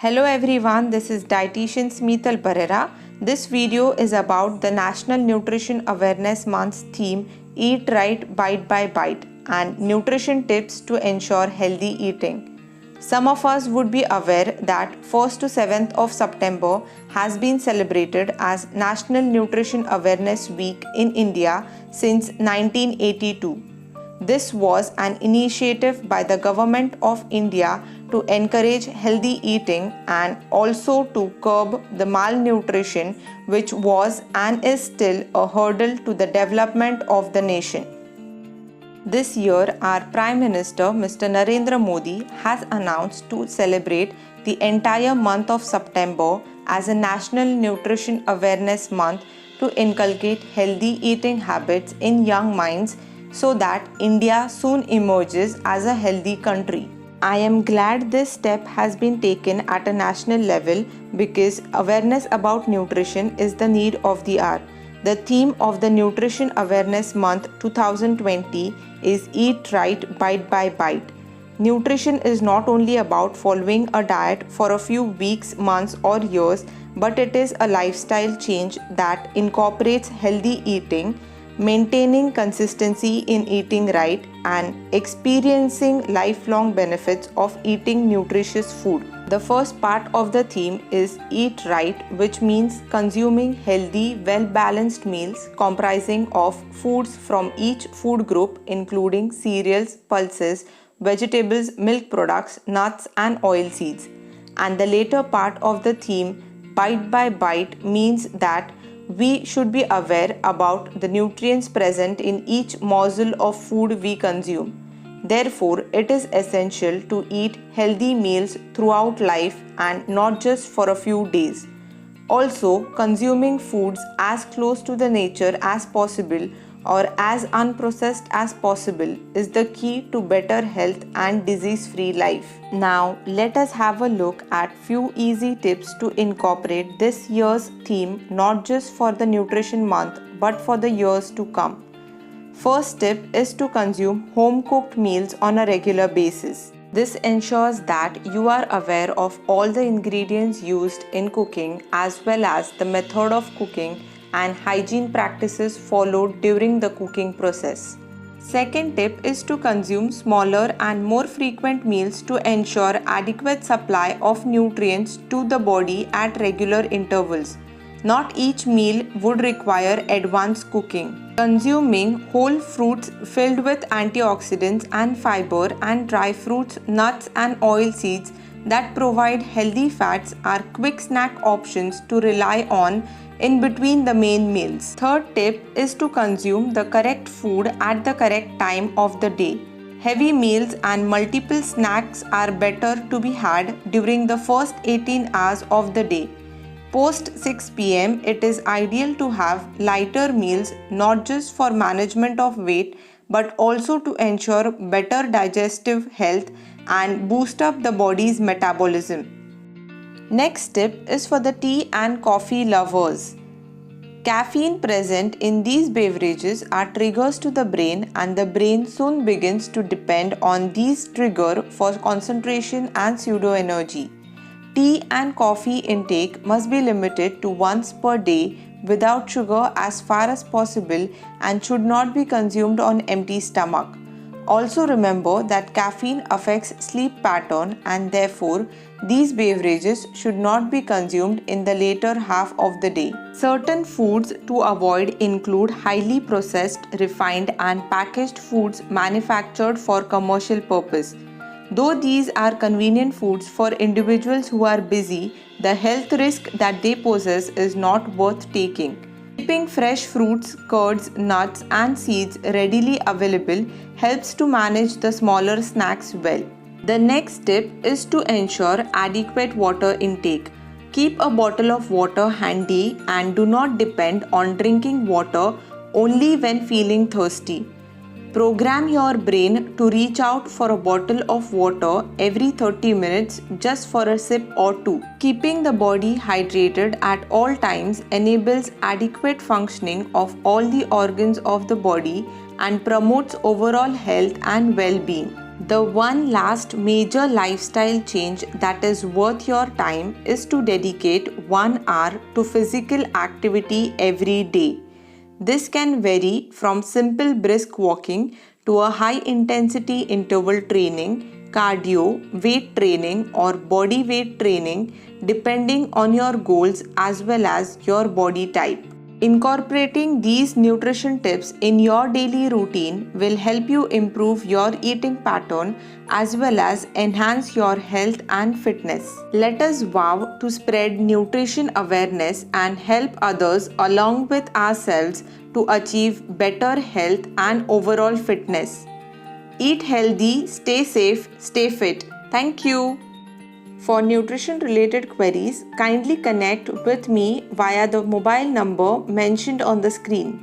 Hello everyone, this is dietitian Smeetal Parera. This video is about the National Nutrition Awareness Month's theme Eat Right Bite by Bite and nutrition tips to ensure healthy eating. Some of us would be aware that 1st to 7th of September has been celebrated as National Nutrition Awareness Week in India since 1982. This was an initiative by the Government of India to encourage healthy eating and also to curb the malnutrition, which was and is still a hurdle to the development of the nation. This year, our Prime Minister Mr. Narendra Modi has announced to celebrate the entire month of September as a National Nutrition Awareness Month to inculcate healthy eating habits in young minds so that India soon emerges as a healthy country. I am glad this step has been taken at a national level because awareness about nutrition is the need of the hour. The theme of the Nutrition Awareness Month 2020 is Eat Right Bite by Bite. Nutrition is not only about following a diet for a few weeks, months or years, but it is a lifestyle change that incorporates healthy eating, maintaining consistency in eating right, and experiencing lifelong benefits of eating nutritious food. The first part of the theme is Eat Right, which means consuming healthy, well-balanced meals comprising of foods from each food group including cereals, pulses, vegetables, milk products, nuts and oil seeds. And the later part of the theme, Bite by Bite, means that we should be aware about the nutrients present in each morsel of food we consume. Therefore, it is essential to eat healthy meals throughout life and not just for a few days. Also, consuming foods as close to the nature as possible or as unprocessed as possible is the key to better health and disease-free life. Now, let us have a look at few easy tips to incorporate this year's theme not just for the nutrition month but for the years to come. First tip is to consume home-cooked meals on a regular basis. This ensures that you are aware of all the ingredients used in cooking as well as the method of cooking and hygiene practices followed during the cooking process. Second tip is to consume smaller and more frequent meals to ensure adequate supply of nutrients to the body at regular intervals. Not each meal would require advanced cooking. Consuming whole fruits filled with antioxidants and fiber and dry fruits, nuts and oil seeds that provide healthy fats are quick snack options to rely on in between the main meals. Third tip is to consume the correct food at the correct time of the day. Heavy meals and multiple snacks are better to be had during the first 18 hours of the day. Post 6 p.m., it is ideal to have lighter meals not just for management of weight but also to ensure better digestive health and boost up the body's metabolism. Next tip is for the tea and coffee lovers. Caffeine present in these beverages are triggers to the brain and the brain soon begins to depend on these triggers for concentration and pseudo-energy. Tea and coffee intake must be limited to once per day without sugar as far as possible and should not be consumed on empty stomach. Also remember that caffeine affects sleep pattern and therefore these beverages should not be consumed in the later half of the day. Certain foods to avoid include highly processed, refined and packaged foods manufactured for commercial purpose. Though these are convenient foods for individuals who are busy, the health risk that they possess is not worth taking. Keeping fresh fruits, curds, nuts and seeds readily available helps to manage the smaller snacks well. The next tip is to ensure adequate water intake. Keep a bottle of water handy and do not depend on drinking water only when feeling thirsty. Program your brain to reach out for a bottle of water every 30 minutes just for a sip or two. Keeping the body hydrated at all times enables adequate functioning of all the organs of the body and promotes overall health and well-being. The one last major lifestyle change that is worth your time is to dedicate 1 hour to physical activity every day. This can vary from simple brisk walking to a high intensity interval training, cardio, weight training, or body weight training depending on your goals as well as your body type. Incorporating these nutrition tips in your daily routine will help you improve your eating pattern as well as enhance your health and fitness. Let us vow to spread nutrition awareness and help others along with ourselves to achieve better health and overall fitness. Eat healthy, stay safe, stay fit. Thank you. For nutrition related queries, kindly connect with me via the mobile number mentioned on the screen.